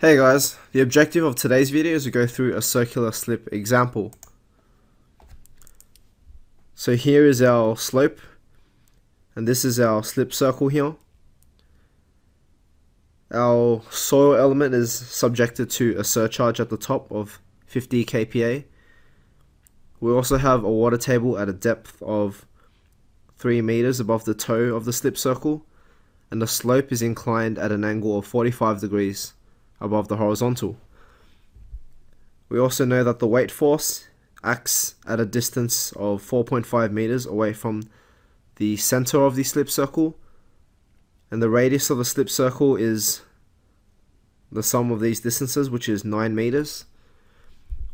Hey guys, the objective of today's video is to go through a circular slip example. So here is our slope, and this is our slip circle here. Our soil element is subjected to a surcharge at the top of 50 kPa. We also have a water table at a depth of 3 meters above the toe of the slip circle, and the slope is inclined at an angle of 45 degrees above the horizontal. We also know that the weight force acts at a distance of 4.5 meters away from the center of the slip circle, and the radius of the slip circle is the sum of these distances, which is 9 meters.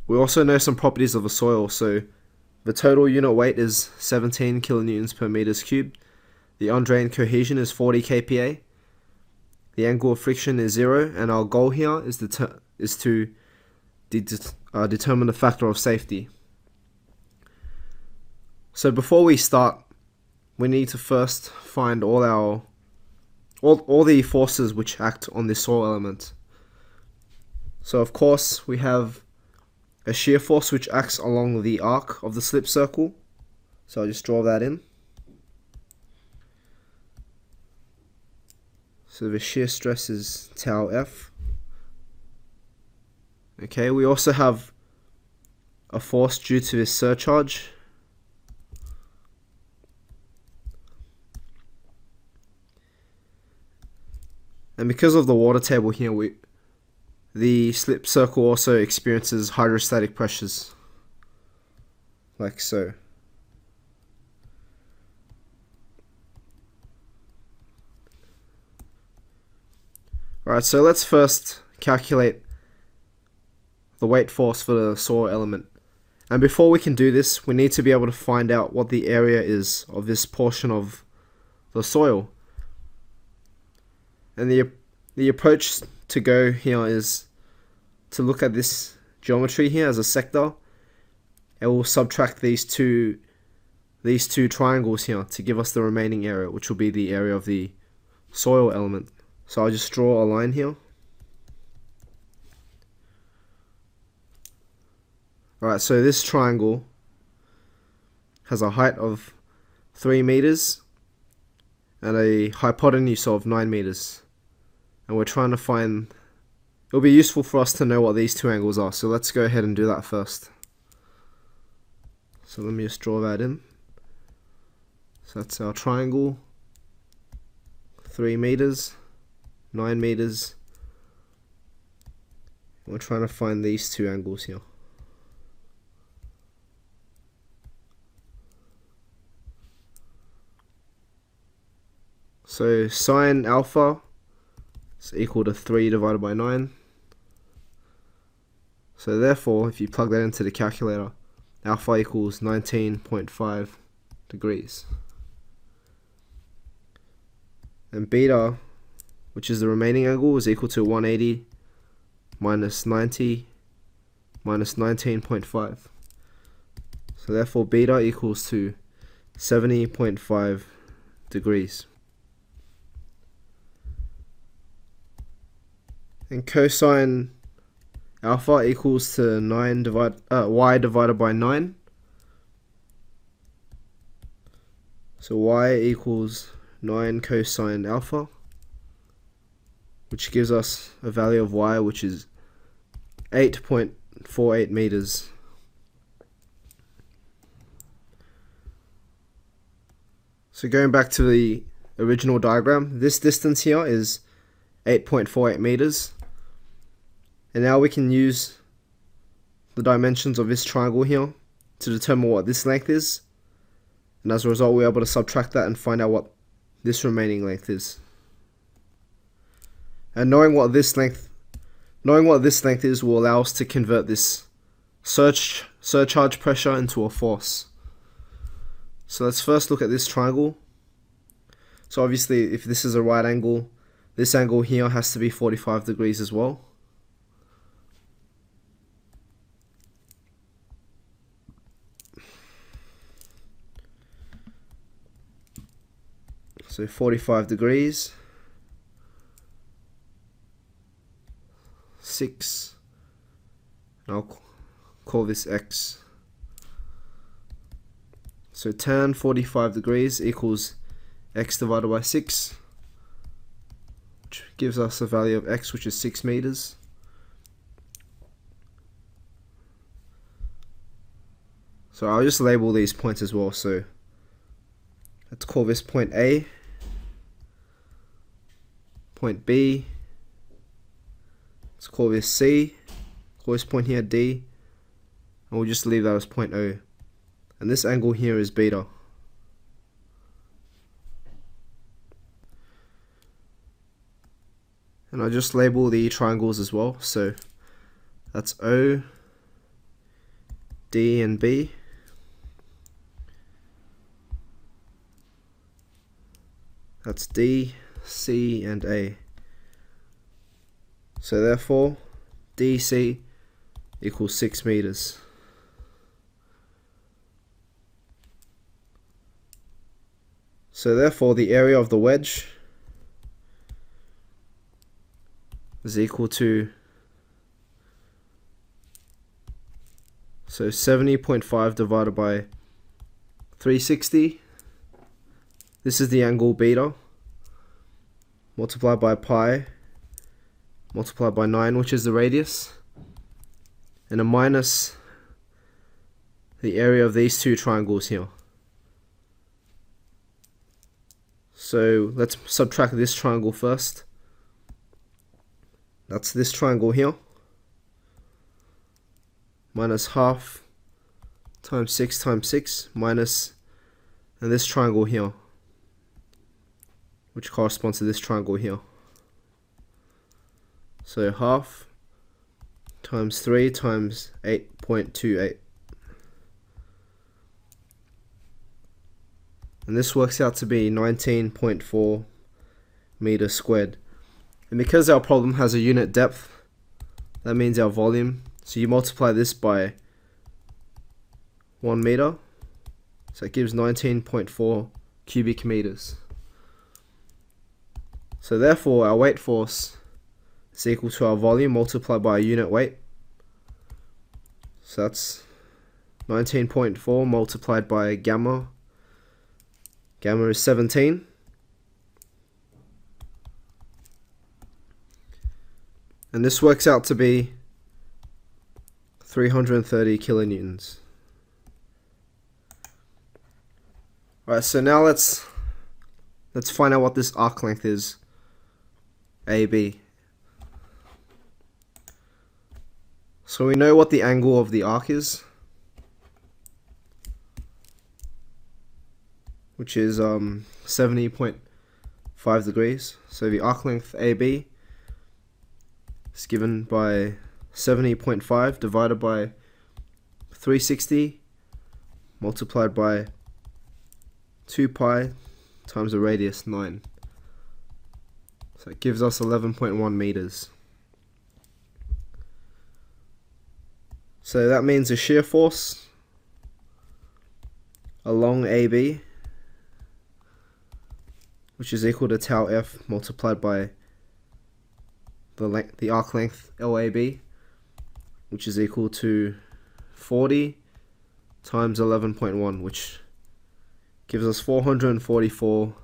We also know some properties of the soil, so the total unit weight is 17 kilonewtons per meters cubed, the undrained cohesion is 40 kPa, the angle of friction is 0, and our goal here is to determine the factor of safety. So before we start, we need to first find all the forces which act on this soil element. So of course we have a shear force which acts along the arc of the slip circle. So I'll just draw that in. So the shear stress is tau F. Okay, we also have a force due to this surcharge. And because of the water table here, the slip circle also experiences hydrostatic pressures, like so. Alright, so let's first calculate the weight force for the soil element. And before we can do this, we need to be able to find out what the area is of this portion of the soil. And the approach to go here is to look at this geometry here as a sector, and we'll subtract these two triangles here to give us the remaining area, which will be the area of the soil element. So I'll just draw a line here. Alright, so this triangle has a height of 3 meters and a hypotenuse of 9 meters. And we're trying to find, it'll be useful for us to know what these two angles are. So let's go ahead and do that first. So let me just draw that in. So that's our triangle, 3 meters, 9 meters. We're trying to find these two angles here. So sine alpha is equal to 3 divided by 9. So therefore, if you plug that into the calculator, alpha equals 19.5 degrees. And beta, which is the remaining angle, is equal to 180 minus 90 minus 19.5. So therefore beta equals to 70.5 degrees. And cosine alpha equals to y divided by 9. So y equals 9 cosine alpha, which gives us a value of y which is 8.48 meters. So going back to the original diagram, this distance here is 8.48 meters. And now we can use the dimensions of this triangle here to determine what this length is. And as a result, we're able to subtract that and find out what this remaining length is. And knowing what this length is will allow us to convert this surcharge pressure into a force. So let's first look at this triangle. So obviously, if this is a right angle, this angle here has to be 45 degrees as well. So 45 degrees. 6, and I'll call this x. So tan 45 degrees equals x divided by 6, which gives us a value of x, which is 6 meters. So I'll just label these points as well. So let's call this point A, point B, let's call this C, call this point here D, and we'll just leave that as point O. And this angle here is beta. And I'll just label the triangles as well. So that's O, D, and B. That's D, C, and A. So therefore, DC equals 6 meters. So therefore, the area of the wedge is equal to 70.5 divided by 360. This is the angle beta, multiplied by pi, multiplied by 9, which is the radius, and a minus the area of these two triangles here. So let's subtract this triangle first. That's this triangle here, minus half times 6 minus, and this triangle here, which corresponds to this triangle here. So half times 3 times 8.28. And this works out to be 19.4 meters squared. And because our problem has a unit depth, that means our volume. So you multiply this by 1 meter. So it gives 19.4 cubic meters. So therefore our weight force is equal to our volume multiplied by a unit weight. So that's 19.4 multiplied by gamma. Gamma is 17. And this works out to be 330 kilonewtons. Alright, so now let's find out what this arc length is, AB. So we know what the angle of the arc is, which is 70.5 degrees. So the arc length AB is given by 70.5 divided by 360 multiplied by 2 pi times the radius 9. So it gives us 11.1 meters. So that means the shear force along AB, which is equal to tau F multiplied by the arc length LAB, which is equal to 40 times 11.1, which gives us 444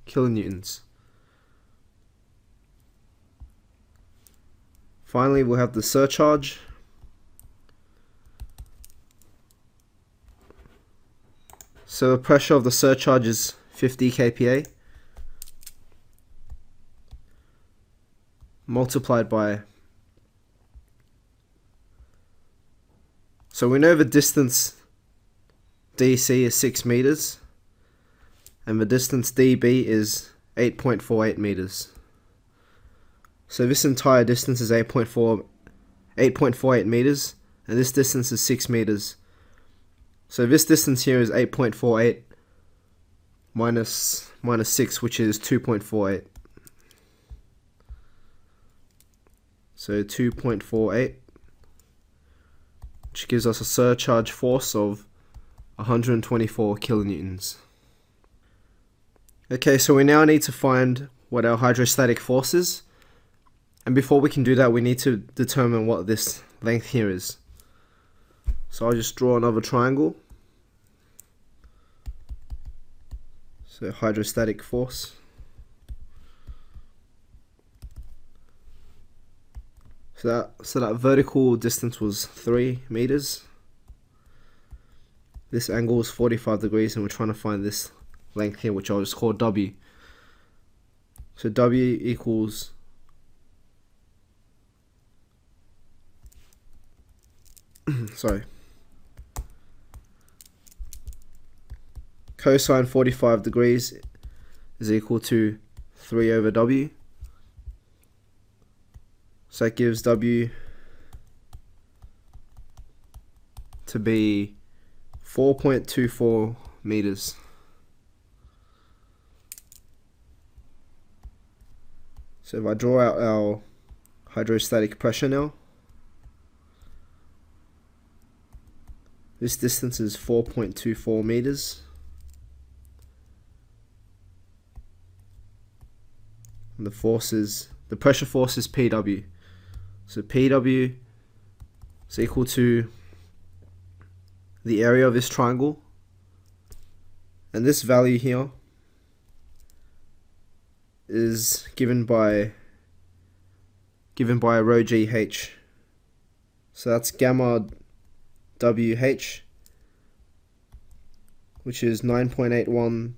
kilonewtons. Finally, we'll have the surcharge. So the pressure of the surcharge is 50 kPa multiplied by, so we know the distance DC is 6 meters and the distance DB is 8.48 meters. So this entire distance is 8.48 meters, and this distance is 6 meters. So this distance here is 8.48 minus 6, which is 2.48. So 2.48, which gives us a surcharge force of 124 kilonewtons. Okay, so we now need to find what our hydrostatic force is. And before we can do that, we need to determine what this length here is. So I'll just draw another triangle. So hydrostatic force. So that vertical distance was 3 meters. This angle is 45 degrees, and we're trying to find this length here, which I'll just call W. So W equals cosine 45 degrees is equal to 3 over W. So that gives W to be 4.24 meters. So if I draw out our hydrostatic pressure now, this distance is 4.24 meters. And the pressure force is PW. So PW is equal to the area of this triangle, and this value here is given by rho GH. So that's gamma WH, which is 9.81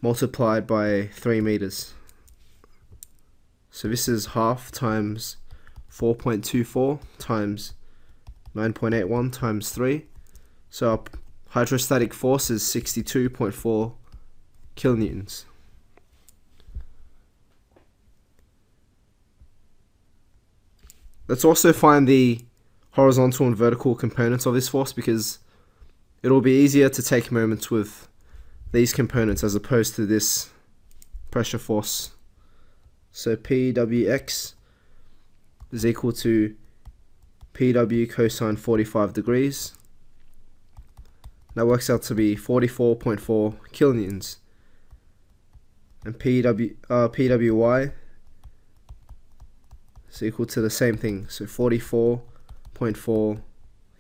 multiplied by 3 meters. So this is half times 4.24 times 9.81 times 3. So our hydrostatic force is 62.4 kilonewtons. Let's also find the horizontal and vertical components of this force, because it'll be easier to take moments with these components as opposed to this pressure force. So PWX is equal to PW cosine 45 degrees. That works out to be 44.4 kilonewtons. And PWY is equal to the same thing, so 44.4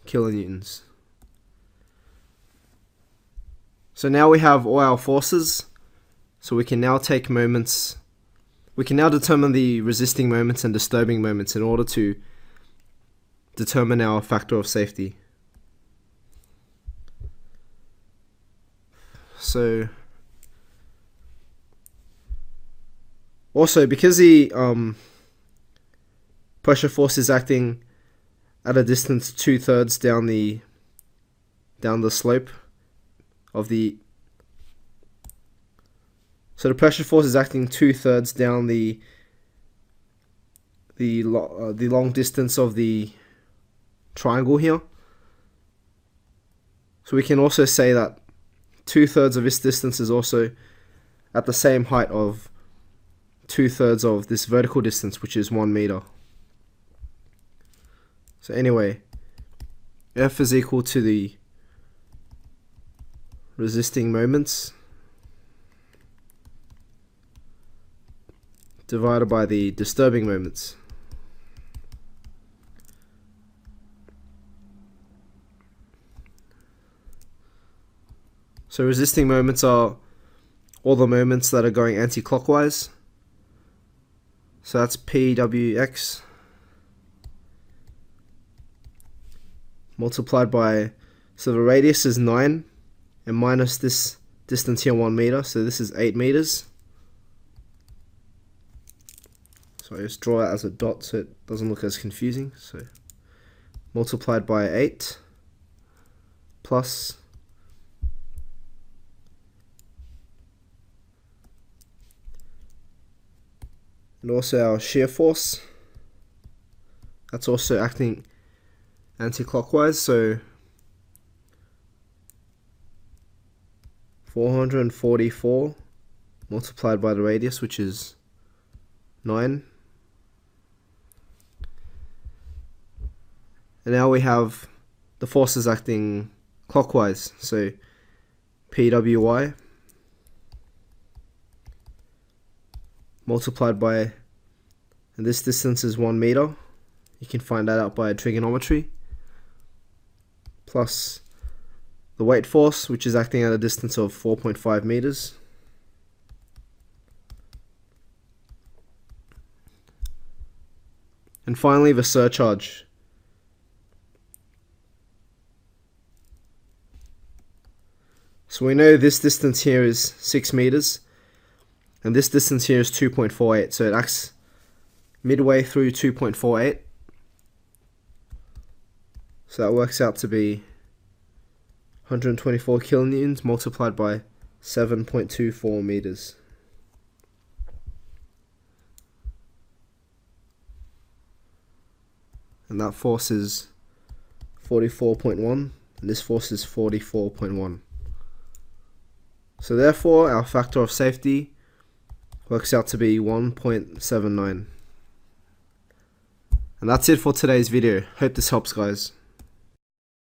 kilonewtons. So now we have all our forces, so we can now take moments. We can now determine the resisting moments and disturbing moments in order to determine our factor of safety. So also, because the pressure force is acting at a distance 2/3 down the slope of the, so the pressure force is acting 2/3 down the long distance of the triangle here. So we can also say that 2/3 of this distance is also at the same height of 2/3 of this vertical distance, which is 1 meter. So anyway, F is equal to the resisting moments divided by the disturbing moments. So resisting moments are all the moments that are going anti-clockwise. So that's PWX multiplied by, so the radius is 9 and minus this distance here 1 meter, so this is 8 meters. So I just draw it as a dot so it doesn't look as confusing. So multiplied by 8 plus and also our shear force, that's also acting anti-clockwise, so 444 multiplied by the radius, which is 9. And now we have the forces acting clockwise, so PWY multiplied by and this distance is 1 meter. You can find that out by trigonometry, plus the weight force, which is acting at a distance of 4.5 meters. And finally, the surcharge. So we know this distance here is 6 meters, and this distance here is 2.48, so it acts midway through 2.48. So that works out to be 124 kilonewtons multiplied by 7.24 meters. And that force is 44.1, and this force is 44.1. So therefore, our factor of safety works out to be 1.79. And that's it for today's video. Hope this helps, guys.